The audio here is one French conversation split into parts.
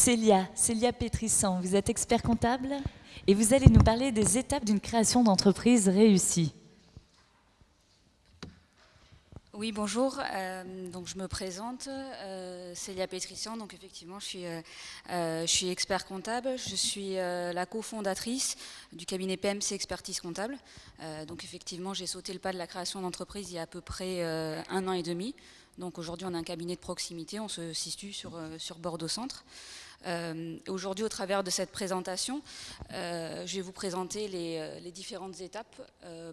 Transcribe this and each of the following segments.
Célia Pétrissan, vous êtes expert comptable et vous allez nous parler des étapes d'une création d'entreprise réussie. Oui, bonjour. Donc je me présente, Célia Pétrissan. Donc effectivement, je suis expert comptable. Je suis la cofondatrice du cabinet PMC Expertise Comptable. Donc effectivement, j'ai sauté le pas de la création d'entreprise il y a à peu près 1 an et demi. Donc aujourd'hui, on a un cabinet de proximité. On se situe sur Bordeaux Centre. Aujourd'hui, au travers de cette présentation, je vais vous présenter les différentes étapes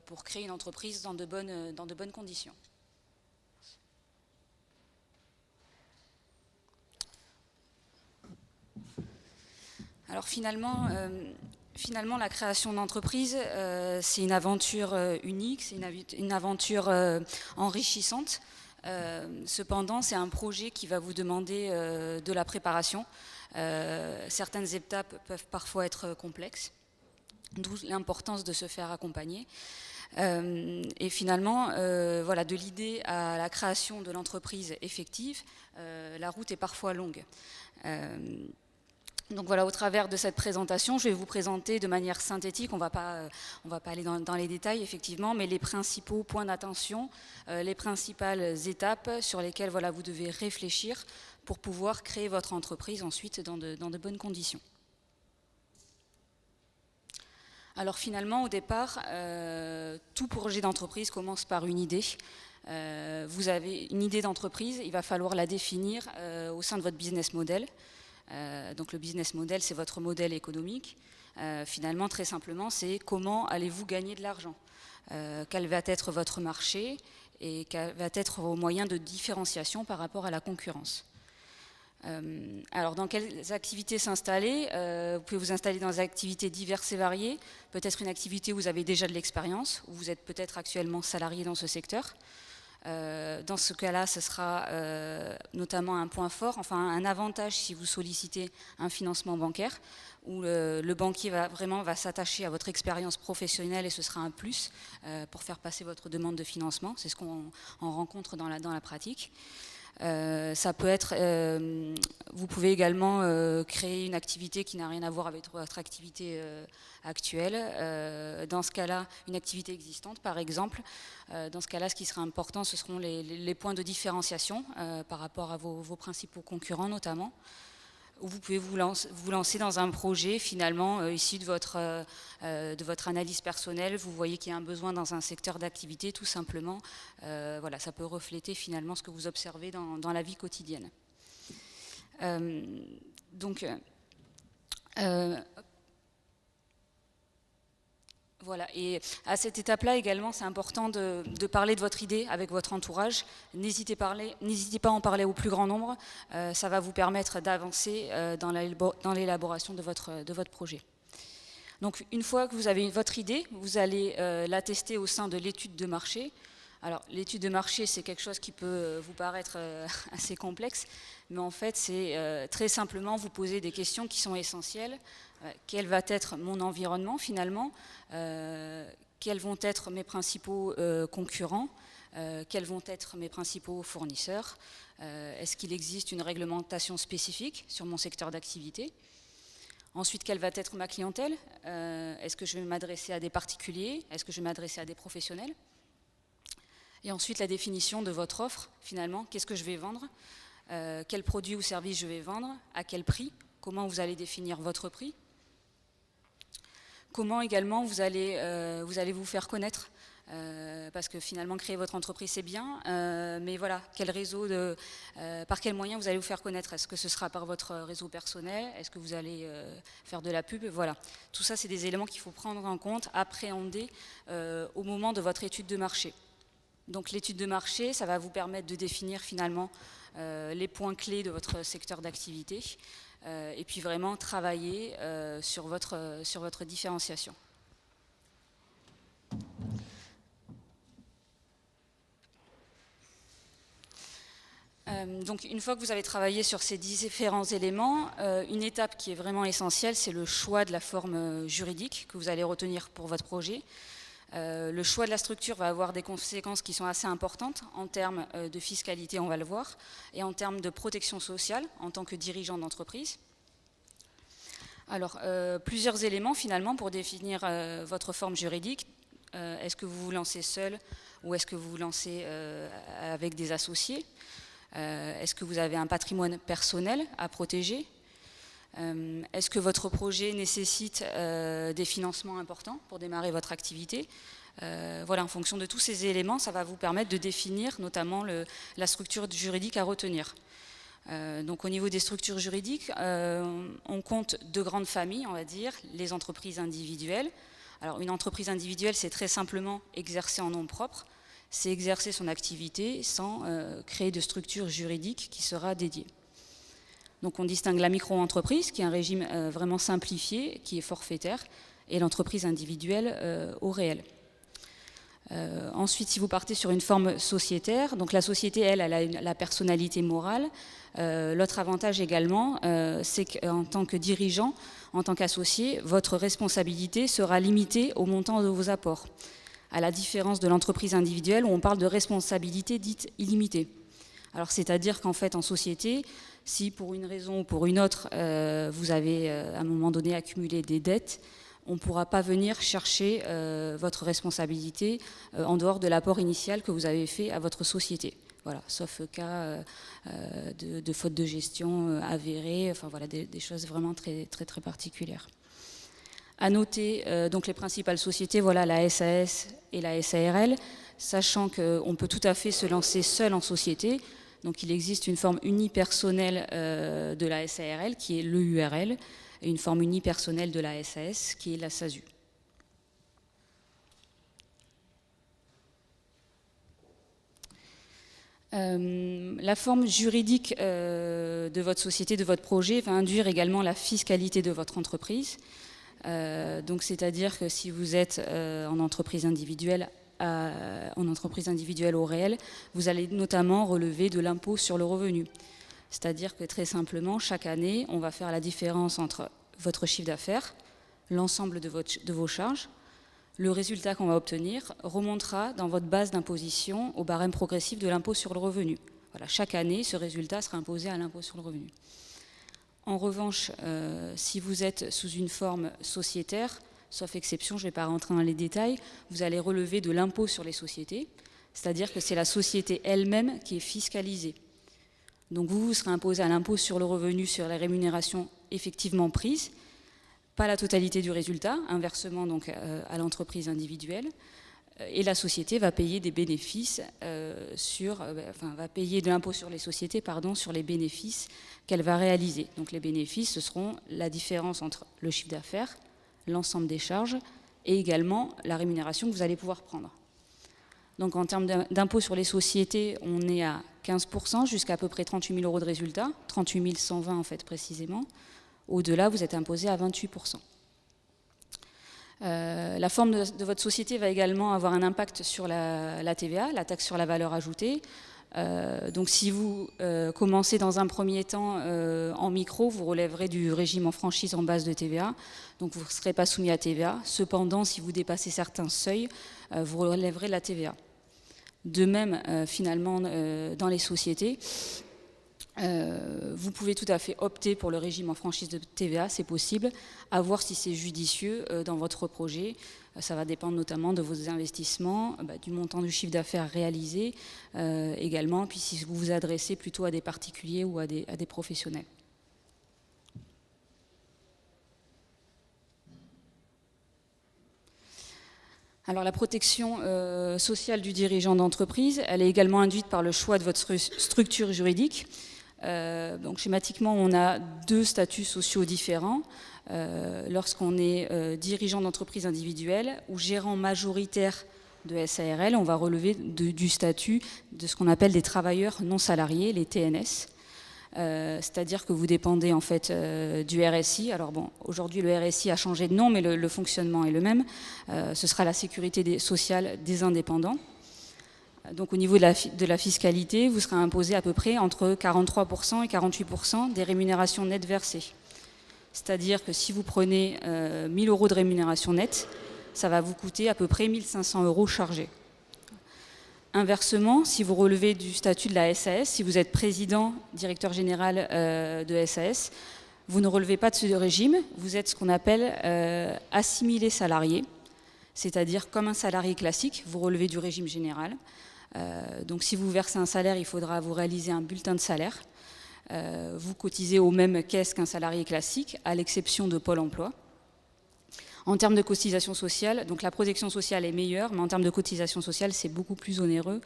pour créer une entreprise dans de bonnes conditions. Alors finalement, la création d'entreprise, c'est une aventure unique, c'est une aventure enrichissante. Cependant, c'est un projet qui va vous demander de la préparation. Certaines étapes peuvent parfois être complexes, d'où l'importance de se faire accompagner. Et finalement, voilà, de l'idée à la création de l'entreprise effective, la route est parfois longue. Donc voilà, au travers de cette présentation, je vais vous présenter de manière synthétique, on va pas aller dans les détails effectivement, mais les principaux points d'attention, les principales étapes sur lesquelles voilà, vous devez réfléchir pour pouvoir créer votre entreprise ensuite dans de bonnes conditions. Alors finalement, au départ, tout projet d'entreprise commence par une idée. Vous avez une idée d'entreprise, il va falloir la définir au sein de votre business model. Donc le business model, c'est votre modèle économique. Finalement, très simplement, c'est comment allez-vous gagner de l'argent, quel va être votre marché et quel va être vos moyens de différenciation par rapport à la concurrence. Alors, dans quelles activités s'installer? Vous pouvez vous installer dans des activités diverses et variées, peut-être une activité où vous avez déjà de l'expérience, où vous êtes peut-être actuellement salarié dans ce secteur. Dans ce cas-là, ce sera notamment un point fort, enfin un avantage si vous sollicitez un financement bancaire, où le banquier va s'attacher à votre expérience professionnelle et ce sera un plus pour faire passer votre demande de financement. C'est ce qu'on rencontre dans la pratique. Ça peut être, vous pouvez également créer une activité qui n'a rien à voir avec votre activité actuelle. Dans ce cas-là, une activité existante, par exemple. Dans ce cas-là, ce qui sera important, ce seront les points de différenciation par rapport à vos principaux concurrents, notamment. Où vous pouvez vous lancer dans un projet finalement issu de votre analyse personnelle. Vous voyez qu'il y a un besoin dans un secteur d'activité, tout simplement. Voilà, ça peut refléter finalement ce que vous observez dans la vie quotidienne. Voilà, et à cette étape-là également, c'est important de parler de votre idée avec votre entourage. N'hésitez pas à en parler au plus grand nombre. Ça va vous permettre d'avancer dans l'élaboration de votre projet. Donc, une fois que vous avez votre idée, vous allez la tester au sein de l'étude de marché. Alors, l'étude de marché, c'est quelque chose qui peut vous paraître assez complexe, mais en fait, c'est très simplement vous poser des questions qui sont essentielles. Quel va être mon environnement finalement, quels vont être mes principaux concurrents, quels vont être mes principaux fournisseurs, est-ce qu'il existe une réglementation spécifique sur mon secteur d'activité. Ensuite, quelle va être ma clientèle, est-ce que je vais m'adresser à des particuliers, est-ce que je vais m'adresser à des professionnels. Et ensuite, la définition de votre offre, finalement, qu'est-ce que je vais vendre, quel produit ou service je vais vendre, à quel prix, comment vous allez définir votre prix. Comment également vous allez vous faire connaître, parce que finalement créer votre entreprise c'est bien, mais voilà, quel réseau, par quels moyens vous allez vous faire connaître. Est-ce que ce sera par votre réseau personnel? Est-ce que vous allez faire de la pub? Voilà, tout ça c'est des éléments qu'il faut prendre en compte, appréhender au moment de votre étude de marché. Donc l'étude de marché, ça va vous permettre de définir finalement les points clés de votre secteur d'activité. Et puis vraiment travailler sur votre différenciation. Donc une fois que vous avez travaillé sur ces différents éléments, une étape qui est vraiment essentielle, c'est le choix de la forme juridique que vous allez retenir pour votre projet. Le choix de la structure va avoir des conséquences qui sont assez importantes en termes de fiscalité, on va le voir, et en termes de protection sociale en tant que dirigeant d'entreprise. Alors, plusieurs éléments finalement pour définir votre forme juridique. Est-ce que vous vous lancez seul ou est-ce que vous vous lancez avec des associés? Est-ce que vous avez un patrimoine personnel à protéger? Est-ce que votre projet nécessite des financements importants pour démarrer votre activité? Voilà, en fonction de tous ces éléments, ça va vous permettre de définir notamment la structure juridique à retenir. Donc au niveau des structures juridiques, on compte deux grandes familles, on va dire, les entreprises individuelles. Alors une entreprise individuelle, c'est très simplement exercer en nom propre, c'est exercer son activité sans créer de structure juridique qui sera dédiée. Donc on distingue la micro-entreprise, qui est un régime vraiment simplifié, qui est forfaitaire, et l'entreprise individuelle au réel. Ensuite, si vous partez sur une forme sociétaire, donc la société, elle a la personnalité morale. L'autre avantage également, c'est qu'en tant que dirigeant, en tant qu'associé, votre responsabilité sera limitée au montant de vos apports, à la différence de l'entreprise individuelle où on parle de responsabilité dite illimitée. Alors c'est-à-dire qu'en fait, en société, si pour une raison ou pour une autre, vous avez à un moment donné accumulé des dettes, on ne pourra pas venir chercher votre responsabilité en dehors de l'apport initial que vous avez fait à votre société. Voilà, sauf cas de faute de gestion avérée, enfin voilà, des choses vraiment très, très, très particulières. À noter donc les principales sociétés, voilà, la SAS et la SARL, sachant qu'on peut tout à fait se lancer seul en société. Donc il existe une forme unipersonnelle de la SARL qui est l'EURL et une forme unipersonnelle de la SAS qui est la SASU. La forme juridique de votre société, de votre projet, va induire également la fiscalité de votre entreprise. Donc c'est-à-dire que si vous êtes en entreprise individuelle au réel, vous allez notamment relever de l'impôt sur le revenu. C'est-à-dire que très simplement, chaque année, on va faire la différence entre votre chiffre d'affaires, l'ensemble de vos charges. Le résultat qu'on va obtenir remontera dans votre base d'imposition au barème progressif de l'impôt sur le revenu. Voilà, chaque année, ce résultat sera imposé à l'impôt sur le revenu. En revanche, si vous êtes sous une forme sociétaire, sauf exception, je ne vais pas rentrer dans les détails, vous allez relever de l'impôt sur les sociétés, c'est-à-dire que c'est la société elle-même qui est fiscalisée. Donc vous serez imposé à l'impôt sur le revenu sur les rémunérations effectivement prises, pas la totalité du résultat, inversement donc à l'entreprise individuelle, et la société va payer des bénéfices va payer de l'impôt sur les sociétés, sur les bénéfices qu'elle va réaliser. Donc les bénéfices, ce seront la différence entre le chiffre d'affaires, l'ensemble des charges et également la rémunération que vous allez pouvoir prendre. Donc en termes d'impôt sur les sociétés, on est à 15% jusqu'à peu près 38 000 € de résultat, 38 120 en fait précisément. Au-delà, vous êtes imposé à 28%. La forme de votre société va également avoir un impact sur la TVA, la taxe sur la valeur ajoutée. Donc si vous commencez dans un premier temps en micro, vous relèverez du régime en franchise en base de TVA, donc vous ne serez pas soumis à TVA. Cependant, si vous dépassez certains seuils, vous relèverez la TVA. De même, finalement, dans les sociétés, vous pouvez tout à fait opter pour le régime en franchise de TVA, c'est possible, à voir si c'est judicieux dans votre projet. Ça va dépendre notamment de vos investissements, du montant du chiffre d'affaires réalisé également, puis si vous vous adressez plutôt à des particuliers ou à des professionnels. Alors la protection sociale du dirigeant d'entreprise, elle est également induite par le choix de votre structure juridique. Donc schématiquement, on a deux statuts sociaux différents. Lorsqu'on est dirigeant d'entreprise individuelle ou gérant majoritaire de SARL, on va relever du statut de ce qu'on appelle des travailleurs non salariés, les TNS. C'est-à-dire que vous dépendez en fait du RSI. Alors bon, aujourd'hui le RSI a changé de nom, mais le fonctionnement est le même. Ce sera la sécurité sociale des indépendants. Donc au niveau de la fiscalité, vous serez imposé à peu près entre 43% et 48% des rémunérations nettes versées. C'est-à-dire que si vous prenez 1 000 € de rémunération nette, ça va vous coûter à peu près 1 500 € chargés. Inversement, si vous relevez du statut de la SAS, si vous êtes président, directeur général de SAS, Vous ne relevez pas de ce régime, vous êtes ce qu'on appelle assimilé salarié, c'est-à-dire comme un salarié classique, vous relevez du régime général. Donc si vous versez un salaire, il faudra vous réaliser un bulletin de salaire. Vous cotisez aux mêmes caisses qu'un salarié classique, à l'exception de Pôle emploi. En termes de cotisation sociale, donc la protection sociale est meilleure, mais en termes de cotisation sociale, c'est beaucoup plus onéreux.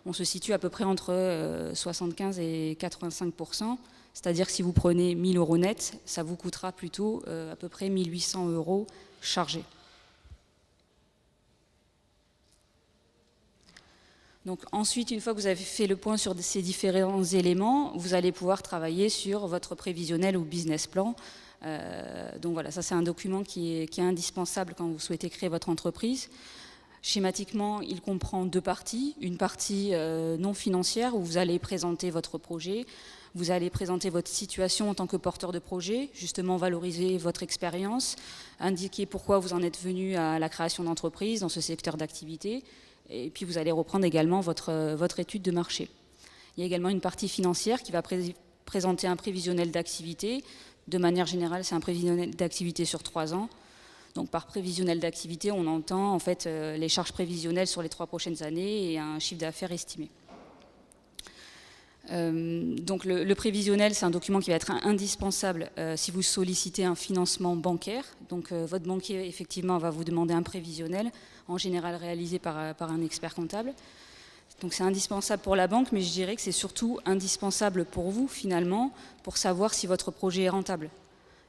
On se situe à peu près entre 75 et 85%, c'est-à-dire que si vous prenez 1 000 € net, ça vous coûtera plutôt à peu près 1 800 € chargés. Donc ensuite, une fois que vous avez fait le point sur ces différents éléments, vous allez pouvoir travailler sur votre prévisionnel ou business plan. Donc voilà, ça c'est un document qui est indispensable quand vous souhaitez créer votre entreprise. Schématiquement, il comprend 2 parties. Une partie non financière où vous allez présenter votre projet, vous allez présenter votre situation en tant que porteur de projet, justement valoriser votre expérience, indiquer pourquoi vous en êtes venu à la création d'entreprise dans ce secteur d'activité. Et puis vous allez reprendre également votre étude de marché. Il y a également une partie financière qui va présenter un prévisionnel d'activité. De manière générale, c'est un prévisionnel d'activité sur 3 ans. Donc par prévisionnel d'activité, on entend en fait les charges prévisionnelles sur les 3 prochaines années et un chiffre d'affaires estimé. Donc le prévisionnel, c'est un document qui va être indispensable si vous sollicitez un financement bancaire. Donc votre banquier, effectivement, va vous demander un prévisionnel, en général réalisé par un expert comptable. Donc c'est indispensable pour la banque, mais je dirais que c'est surtout indispensable pour vous, finalement, pour savoir si votre projet est rentable.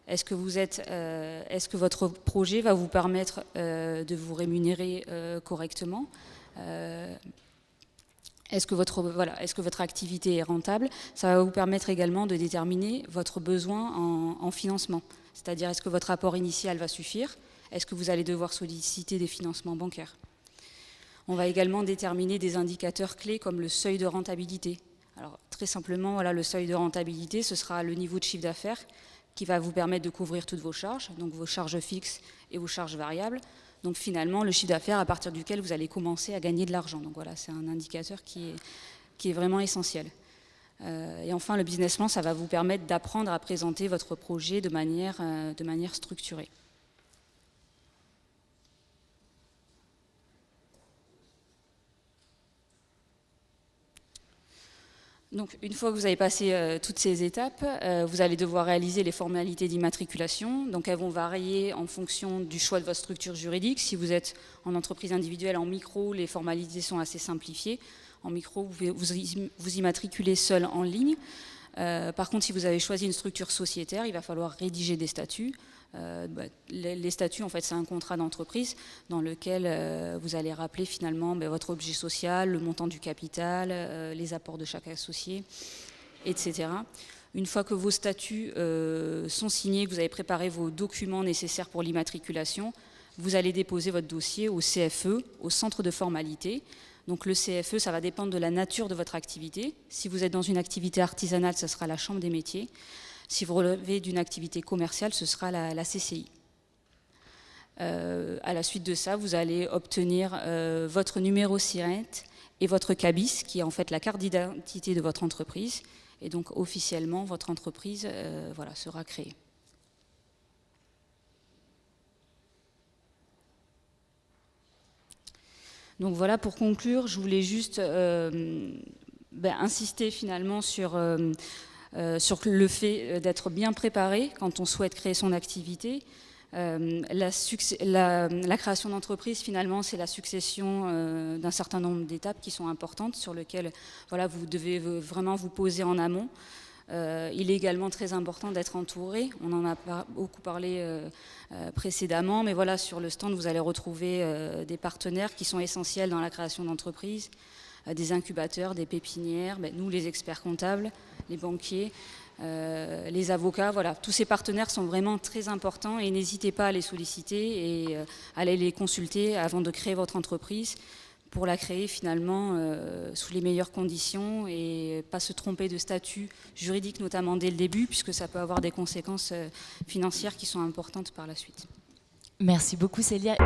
Est-ce que votre projet va vous permettre de vous rémunérer correctement ? Est-ce que votre activité est rentable ? Ça va vous permettre également de déterminer votre besoin en financement. C'est-à-dire, est-ce que votre apport initial va suffire ? Est-ce que vous allez devoir solliciter des financements bancaires ? On va également déterminer des indicateurs clés comme le seuil de rentabilité. Alors, très simplement, voilà, le seuil de rentabilité, ce sera le niveau de chiffre d'affaires qui va vous permettre de couvrir toutes vos charges, donc vos charges fixes et vos charges variables. Donc finalement, le chiffre d'affaires à partir duquel vous allez commencer à gagner de l'argent. Donc voilà, c'est un indicateur qui est vraiment essentiel. Et enfin, le business plan, ça va vous permettre d'apprendre à présenter votre projet de manière structurée. Donc, une fois que vous avez passé toutes ces étapes, vous allez devoir réaliser les formalités d'immatriculation. Donc, elles vont varier en fonction du choix de votre structure juridique. Si vous êtes en entreprise individuelle, en micro, les formalités sont assez simplifiées. En micro, vous immatriculez seul en ligne. Par contre, si vous avez choisi une structure sociétaire, il va falloir rédiger des statuts. Les statuts, en fait, c'est un contrat d'entreprise dans lequel vous allez rappeler finalement votre objet social, le montant du capital, les apports de chaque associé, etc. Une fois que vos statuts sont signés, que vous avez préparé vos documents nécessaires pour l'immatriculation, vous allez déposer votre dossier au CFE, au centre de formalité. Donc le CFE, ça va dépendre de la nature de votre activité. Si vous êtes dans une activité artisanale, ce sera la Chambre des métiers. Si vous relevez d'une activité commerciale, ce sera la CCI. À la suite de ça, vous allez obtenir votre numéro SIRET et votre CABIS, qui est en fait la carte d'identité de votre entreprise. Et donc officiellement, votre entreprise sera créée. Donc voilà, pour conclure, je voulais juste insister finalement sur le fait d'être bien préparé quand on souhaite créer son activité. La création d'entreprise, finalement, c'est la succession d'un certain nombre d'étapes qui sont importantes, sur lesquelles vous devez vraiment vous poser en amont. Il est également très important d'être entouré. On en a beaucoup parlé précédemment, mais voilà, sur le stand, vous allez retrouver des partenaires qui sont essentiels dans la création d'entreprise, des incubateurs, des pépinières, nous, les experts comptables, les banquiers, les avocats. Voilà, tous ces partenaires sont vraiment très importants et n'hésitez pas à les solliciter et à aller les consulter avant de créer votre entreprise, pour la créer finalement sous les meilleures conditions et pas se tromper de statut juridique, notamment dès le début, puisque ça peut avoir des conséquences financières qui sont importantes par la suite. Merci beaucoup Célia.